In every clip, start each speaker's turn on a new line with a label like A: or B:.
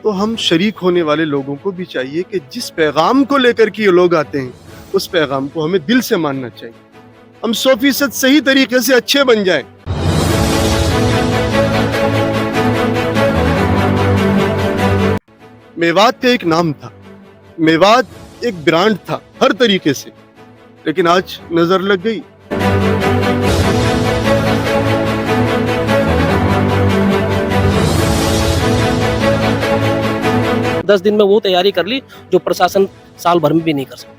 A: تو ہم شریک ہونے والے لوگوں کو بھی چاہیے کہ جس پیغام کو لے کر کے یہ لوگ آتے ہیں اس پیغام کو ہمیں دل سے ماننا چاہیے. ہم 100% صحیح طریقے سے اچھے بن جائیں. میوات کا ایک نام تھا, میوات ایک برانڈ تھا ہر طریقے سے, لیکن آج نظر لگ گئی.
B: دس دن میں وہ تیاری کر لی جو پرشاسن سال بھر میں بھی نہیں کر سکتا.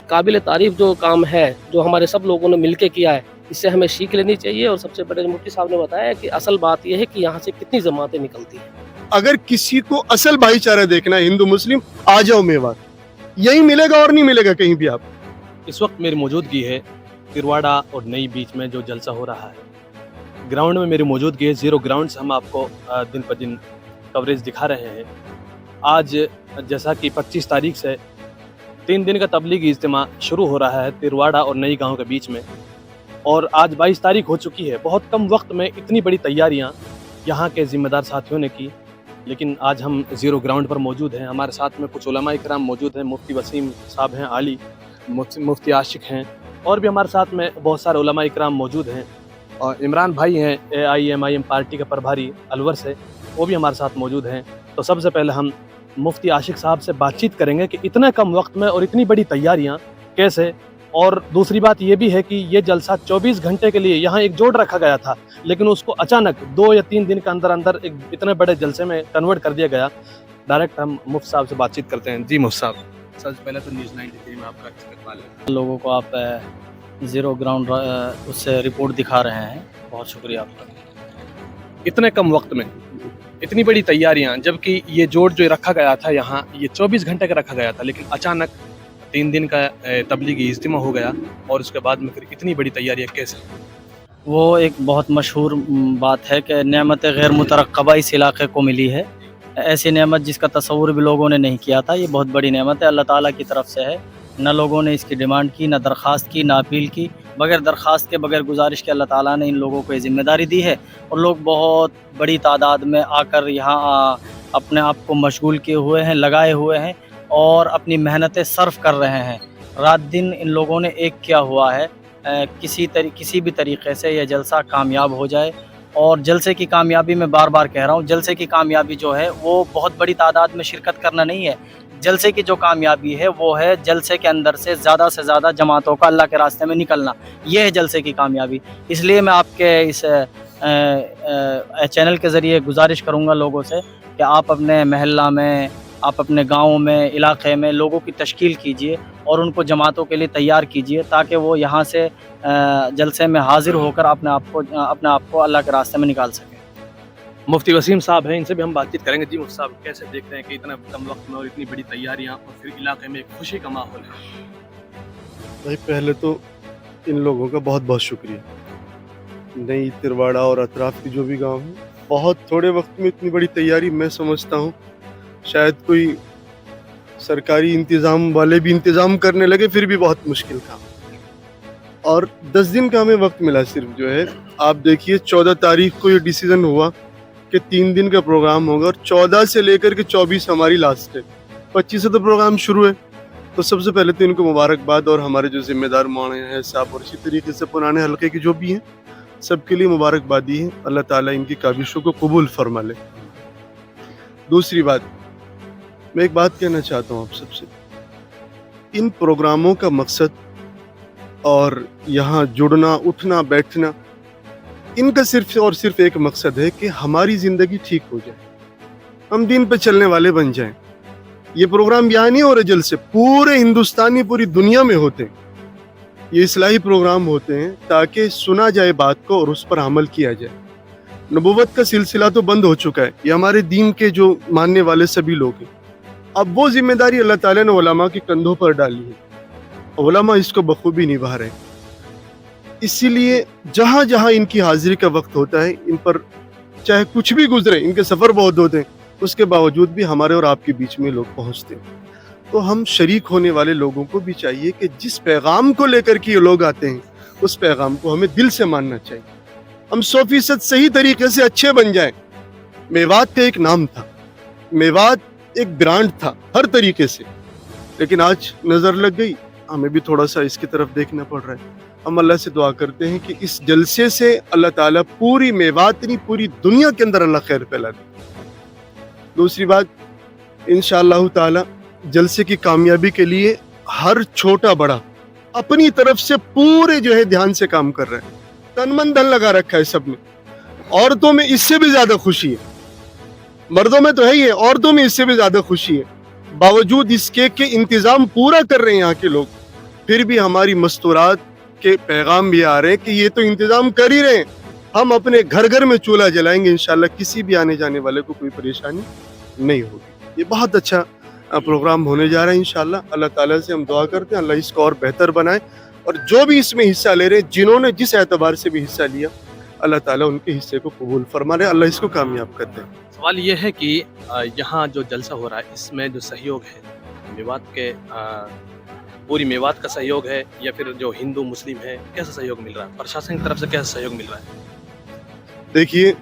B: قابل تعریف جو کام ہے جو ہمارے سب لوگوں نے مل کے کیا ہے, اس سے ہمیں سیکھ لینی چاہیے. اور سب سے بڑے مفتی صاحب نے بتایا کہ اصل بات یہ ہے کہ یہاں سے کتنی جماعتیں نکلتی ہیں.
A: اگر کسی کو اصل بھائی چارہ دیکھنا ہے ہندو مسلم, آ جاؤ میوات, یہی ملے گا اور نہیں ملے گا کہیں بھی. آپ
C: اس وقت میری موجودگی ہے ترواڑا اور نئی بیچ میں جو جلسہ ہو رہا ہے. گراؤنڈ میں میری موجودگی ہے. زیرو گراؤنڈ سے ہم آپ کو دن پر دن کوریج دکھا رہے ہیں. آج جیسا کہ 25 تاریخ سے 3 دن کا تبلیغی اجتماع شروع ہو رہا ہے ترواڑا اور نئی گاؤں کے بیچ میں, اور آج 22 تاریخ ہو چکی ہے. بہت کم وقت میں اتنی بڑی تیاریاں یہاں کے ذمہ دار ساتھیوں نے کی. لیکن آج ہم زیرو گراؤنڈ پر موجود ہیں. ہمارے ساتھ میں کچھ علماء کرام موجود ہیں. مفتی وسیم صاحب ہیں عالی, مفتی عاشق ہیں, اور بھی ہمارے ساتھ میں بہت سارے علماء کرام موجود ہیں. اور عمران بھائی ہیں AIMIM پارٹی کے پربھاری الور سے, وہ بھی ہمارے ساتھ موجود ہیں. تو سب سے پہلے ہم مفتی عاشق صاحب سے بات چیت کریں گے کہ اتنے کم وقت میں اور اتنی بڑی تیاریاں کیسے. اور دوسری بات یہ بھی ہے کہ یہ جلسہ 24 گھنٹے کے لیے یہاں ایک جوڑ رکھا گیا تھا, لیکن اس کو اچانک 2 یا 3 دن کے اندر اندر ایک اتنے بڑے جلسے میں کنورٹ کر دیا گیا. ڈائریکٹ ہم مفتی صاحب سے بات چیت کرتے ہیں. جی مفتی صاحب, سب سے پہلے تو نیوز 93 میں آپ کا استقبال ہے.
D: لوگوں کو آپ زیرو گراؤنڈ اس سے رپورٹ دکھا رہے ہیں, بہت شکریہ آپ کا.
C: اتنے کم وقت میں اتنی بڑی تیاریاں, جبکہ یہ جوڑ جو رکھا گیا تھا یہاں یہ 24 گھنٹے کا رکھا گیا تھا, لیکن اچانک 3 دن کا تبلیغی اجتماع ہو گیا, اور اس کے بعد میں پھر اتنی بڑی تیاریاں کیسے؟
D: وہ ایک بہت مشہور بات ہے کہ نعمت غیر مترقبہ اس علاقے کو ملی ہے. ایسی نعمت جس کا تصور بھی لوگوں نے نہیں کیا تھا. یہ بہت بڑی نعمت ہے, اللہ تعالیٰ کی طرف سے ہے. نہ لوگوں نے اس کی ڈیمانڈ کی, نہ درخواست کی, نہ اپیل کی. بغیر درخواست کے, بغیر گزارش کے اللہ تعالیٰ نے ان لوگوں کو یہ ذمہ داری دی ہے, اور لوگ بہت بڑی تعداد میں آ کر یہاں اپنے آپ کو مشغول کیے ہوئے ہیں, لگائے ہوئے ہیں, اور اپنی محنتیں صرف کر رہے ہیں. رات دن ان لوگوں نے ایک کیا ہوا ہے کسی بھی طریقے سے یہ جلسہ کامیاب ہو جائے. اور جلسے کی کامیابی میں بار بار کہہ رہا ہوں, جلسے کی کامیابی جو ہے وہ بہت بڑی تعداد میں شرکت کرنا نہیں ہے. جلسے کی جو کامیابی ہے وہ ہے جلسے کے اندر سے زیادہ جماعتوں کا اللہ کے راستے میں نکلنا. یہ ہے جلسے کی کامیابی. اس لیے میں آپ کے اس چینل کے ذریعے گزارش کروں گا لوگوں سے کہ آپ اپنے محلہ میں, آپ اپنے گاؤں میں, علاقے میں لوگوں کی تشکیل کیجئے اور ان کو جماعتوں کے لیے تیار کیجئے, تاکہ وہ یہاں سے جلسے میں حاضر ہو کر اپنے آپ کو اللہ کے راستے میں نکال سکیں.
C: مفتی وسیم صاحب ہیں, ان سے بھی ہم بات چیت کریں گے. جی مفتی صاحب, کیسے دیکھتے ہیں کہ اتنا کم وقت میں اور اتنی بڑی تیاریاں اور پھر علاقے میں ایک خوشی کا ماحول ہے؟
A: بھائی پہلے تو ان لوگوں کا بہت بہت شکریہ. نئی ترواڑا اور اطراف کی جو بھی گاؤں ہیں, بہت تھوڑے وقت میں اتنی بڑی تیاری, میں سمجھتا ہوں شاید کوئی سرکاری انتظام والے بھی انتظام کرنے لگے پھر بھی بہت مشکل تھا. اور 10 دن کا ہمیں وقت ملا صرف. جو ہے آپ دیکھیے 14 تاریخ کو یہ ڈیسیزن ہوا کہ 3 دن کا پروگرام ہوگا, اور 14 سے لے کر کے 24 ہماری لاسٹ ہے. 25 سے تو پروگرام شروع ہے. تو سب سے پہلے تو ان کو مبارکباد, اور ہمارے جو ذمہ دار مولانا ہیں صاحب اور اسی طریقے سے پرانے حلقے کے جو بھی ہیں سب کے لیے مبارکبادی ہے. اللہ تعالیٰ ان کی کاوشوں کو قبول فرما لے. دوسری بات, میں ایک بات کہنا چاہتا ہوں آپ سب سے. ان پروگراموں کا مقصد اور یہاں جڑنا, اٹھنا, بیٹھنا, ان کا صرف اور صرف ایک مقصد ہے کہ ہماری زندگی ٹھیک ہو جائے, ہم دین پہ چلنے والے بن جائیں. یہ پروگرام یہاں نہیں ہو رہے جلسے, پورے ہندوستانی پوری دنیا میں ہوتے ہیں. یہ اصلاحی پروگرام ہوتے ہیں تاکہ سنا جائے بات کو اور اس پر عمل کیا جائے. نبوت کا سلسلہ تو بند ہو چکا ہے, یہ ہمارے دین کے جو ماننے والے سبھی لوگ ہیں. اب وہ ذمہ داری اللہ تعالیٰ نے علماء کے کندھوں پر ڈالی ہے. علماء اس کو بخوبی نبھا رہے ہیں. اسی لیے جہاں جہاں ان کی حاضری کا وقت ہوتا ہے, ان پر چاہے کچھ بھی گزرے, ان کے سفر بہت ہوتے ہیں, اس کے باوجود بھی ہمارے اور آپ کے بیچ میں لوگ پہنچتے ہیں. تو ہم شریک ہونے والے لوگوں کو بھی چاہیے کہ جس پیغام کو لے کر کے یہ لوگ آتے ہیں उस पैगाम को हमें दिल से मानना चाहिए। हम 100% सही तरीके से अच्छे बन जाएं। मेवात का एक नाम था, मेवात एक ब्रांड था हर तरीके से, लेकिन आज नजर लग गई, हमें भी थोड़ा सा इसकी तरफ देखना पड़ रहा है। हम अल्लाह से दुआ करते हैं कि इस जलसे से अल्लाह ताला पूरी मेवात नहीं पूरी दुनिया के अंदर अल्लाह खैर फैला दे। दूसरी बात, इंशाअल्लाह ताला जलसे की कामयाबी के लिए हर छोटा बड़ा अपनी तरफ से पूरे जो है ध्यान से काम कर रहा है, तन मन धन लगा रखा है सबने। औरतों में इससे भी ज्यादा खुशी है, मर्दों में तो है ही है, औरतों में इससे भी ज्यादा खुशी है। बावजूद इसके कि इंतजाम पूरा कर रहे हैं यहाँ के लोग, फिर भी हमारी मस्तूरात के पैगाम भी आ रहे हैं कि ये तो इंतजाम कर ही रहे हैं, हम अपने घर घर में चूल्हा जलाएंगे, इंशाल्लाह किसी भी आने जाने वाले को कोई परेशानी नहीं होगी। ये बहुत अच्छा प्रोग्राम होने जा रहा है इंशाल्लाह। अल्लाह ताला से हम दुआ करते हैं अल्लाह इसको और बेहतर बनाए, और जो भी इसमें हिस्सा ले रहे हैं, जिन्होंने जिस एतबार से भी हिस्सा लिया, अल्लाह ताला उनके हिस्से को कबूल फरमा रहे, अल्लाह इसको कामयाब कर दे।
C: सवाल ये है कि यहाँ जो जलसा हो रहा है इसमें जो सहयोग है मेवात के पूरी मेवात का सहयोग है या फिर जो हिंदू मुस्लिम है, कैसा सहयोग मिल रहा है, प्रशासन की तरफ से कैसा सहयोग मिल रहा है?
A: देखिए,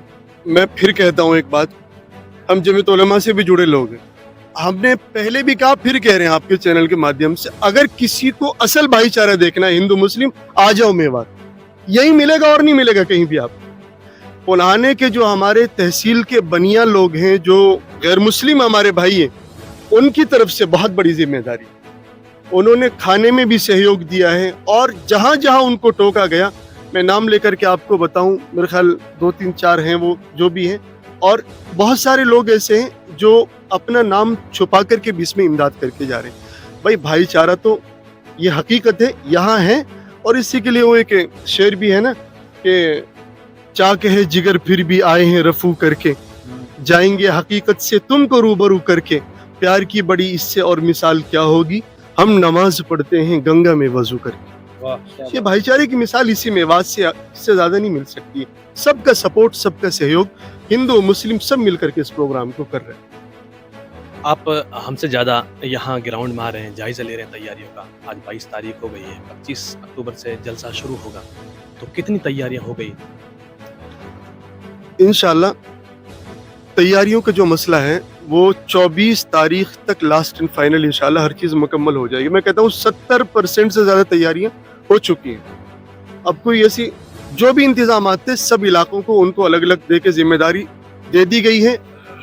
A: मैं फिर कहता हूँ एक बात, हम जमीयत उलमा से भी जुड़े लोग हैं, हमने पहले भी कहा फिर कह रहे हैं आपके चैनल के माध्यम से, अगर किसी को असल भाईचारा देखना है हिंदू मुस्लिम, आ जाओ मेवात, यही मिलेगा और नहीं मिलेगा कहीं भी। आप पुराने के जो हमारे तहसील के बनिया लोग हैं, जो गैर मुस्लिम हमारे भाई हैं, उनकी तरफ से बहुत बड़ी जिम्मेदारी, उन्होंने खाने में भी सहयोग दिया है, और जहां जहां उनको टोका गया, मैं नाम लेकर के आपको बताऊं, मेरे ख्याल 2 3 4 हैं वो जो भी हैं, और बहुत सारे लोग ऐसे हैं जो अपना नाम छुपा करके भी इसमें इमदाद करके जा रहे हैं। भाई भाईचारा तो ये हकीकत है, यहाँ है, और इसी के लिए वो एक शेर भी है ना कि चाक है जिगर फिर भी आए हैं रफू करके, जाएंगे हकीकत से तुमको रूबरू करके, प्यार की बड़ी इससे और मिसाल क्या होगी, हम नमाज पढ़ते हैं गंगा में वजू करके। ये भाईचारे की मिसाल इसी मेवात से इससे ज्यादा नहीं मिल सकती है। सबका सपोर्ट, सबका सहयोग, हिंदू मुस्लिम सब मिलकर के इस प्रोग्राम को कर रहे हैं।
C: आप हमसे ज़्यादा यहाँ ग्राउंड में आ रहे हैं, जायज़ा ले रहे हैं तैयारियों का। आज 22 तारीख हो गई है, 25 अक्टूबर से जलसा शुरू होगा, तो कितनी तैयारियाँ हो गई?
A: इंशाल्लाह तैयारियों का जो मसला है वो 24 तारीख तक लास्ट एंड फाइनल इंशाल्लाह हर चीज़ मुकम्मल हो जाएगी। मैं कहता हूँ 70% से ज़्यादा तैयारियाँ हो चुकी हैं। अब कोई ऐसी जो भी इंतजाम थे सब इलाकों को उनको अलग अलग दे के जिम्मेदारी दे दी गई है,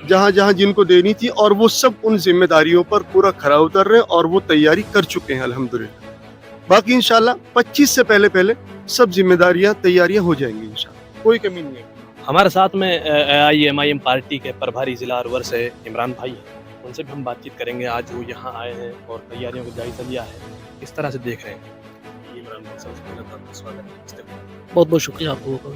A: जहाँ जहाँ जिनको देनी थी, और वो सब उन जिम्मेदारियों पर पूरा खरा उतर रहे हैं और वो तैयारी कर चुके हैं अल्हम्दुलिल्लाह। बाकी इंशाल्लाह 25 से पहले पहले सब जिम्मेदारियाँ तैयारियाँ हो जाएंगी इंशाल्लाह, कोई कमी नहीं है।
C: हमारे साथ में AIMIM पार्टी के प्रभारी जिला अरवर से इमरान भाई हैं, उनसे भी हम बातचीत करेंगे। आज वो यहाँ आए हैं और तैयारियों का जायजा लिया है, किस तरह से देख रहे हैं। इमरान भाई, सबसे पहले तो आपका स्वागत है।
B: बहुत बहुत शुक्रिया आप लोगों का।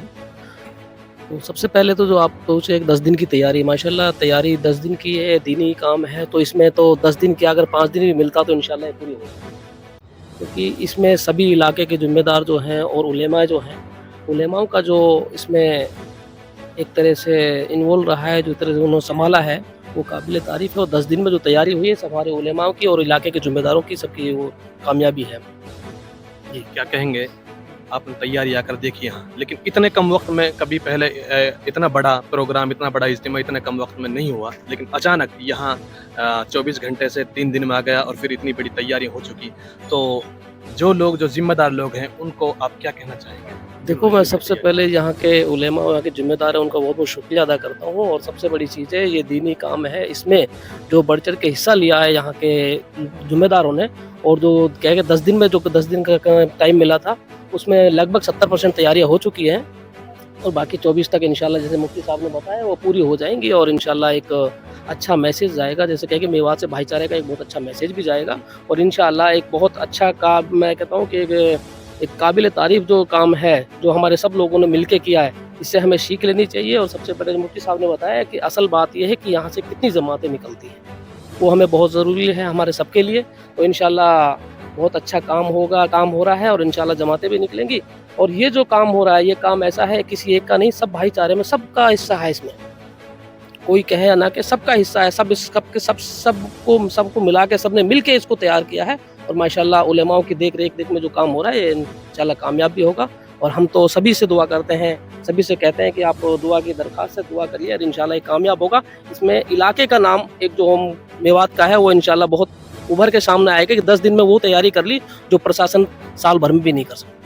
B: तो सबसे पहले तो जो आप पहुँचे, एक 10 दिन की तैयारी, माशाल्लाह तैयारी 10 दिन की है, दीनी काम है, तो इसमें तो 10 दिन की अगर 5 दिन भी मिलता तो इंशाल्लाह ये पूरी होगी, क्योंकि इसमें सभी इलाके के ज़िम्मेदार जो हैं और उलेमा जो हैं, उलेमाओं का जो इसमें एक तरह से इन्वॉल्व रहा है, जो तरह से उन्होंने संभाला है, वो काबिल तारीफ़ है। और 10 दिन में जो तैयारी हुई है, सब हमारे उलेमाओं की और इलाके के ज़िम्मेदारों की, सबकी वो कामयाबी है।
C: जी, क्या कहेंगे? आपने तैयारी आकर देखी यहाँ, लेकिन इतने कम वक्त में कभी पहले इतना बड़ा प्रोग्राम, इतना बड़ा इज्तिमा इतने कम वक्त में नहीं हुआ, लेकिन अचानक यहाँ 24 घंटे से 3 दिन में आ गया और फिर इतनी बड़ी तैयारी हो चुकी। तो जो लोग, जो जिम्मेदार लोग हैं, उनको आप क्या कहना चाहेंगे?
B: देखो, मैं सबसे पहले यहाँ के उलेमा और यहाँ के ज़िम्मेदार हैं, उनका बहुत बहुत शुक्रिया अदा करता हूँ। और सबसे बड़ी चीज़ है, ये दीनी काम है, इसमें जो बढ़ चढ़ के हिस्सा लिया है यहाँ के ज़िम्मेदारों ने, और जो कह के 10 दिन में जो 10 दिन का टाइम मिला था, उसमें लगभग 70% तैयारियाँ हो चुकी हैं, और बाकी 24 तक इंशाल्लाह, जैसे मुफ्ती साहब ने बताया, वो पूरी हो जाएंगी। और इंशाल्लाह एक अच्छा मैसेज जाएगा, जैसे कह के मेवात से भाईचारे का एक बहुत अच्छा मैसेज भी जाएगा, और इंशाल्लाह एक बहुत अच्छा काम, मैं कहता हूँ कि एक काबिल तारीफ़ जो काम है, जो हमारे सब लोगों ने मिलके किया है, इससे हमें सीख लेनी चाहिए। और सबसे पहले मुफ्ती साहब ने बताया कि असल बात यह है कि यहाँ से कितनी जमातें निकलती हैं, वो हमें बहुत ज़रूरी है हमारे सबके लिए। तो इंशाल्लाह बहुत अच्छा काम होगा, काम हो रहा है, और इंशाल्लाह जमातें भी निकलेंगी। और ये जो काम हो रहा है, ये काम ऐसा है किसी एक का नहीं, सब भाईचारे में सबका हिस्सा है इसमें, कोई कहे ना कि सबका हिस्सा है, सबको मिला के सबने मिल के इसको तैयार किया है। اور माशाल्लाह उलेमाओं की देख रेख में जो काम हो रहा है ये इंशाल्लाह कामयाब भी होगा। और हम तो सभी से दुआ करते हैं, सभी से कहते हैं कि आप दुआ की दरख्वास्त से दुआ करिए और इंशाल्लाह ये कामयाब होगा। इसमें इलाके का नाम एक जो मेवात का है वो इंशाल्लाह बहुत उभर के सामने आएगा कि 10 दिन में वो तैयारी कर ली जो प्रशासन साल भर में भी नहीं कर सकता।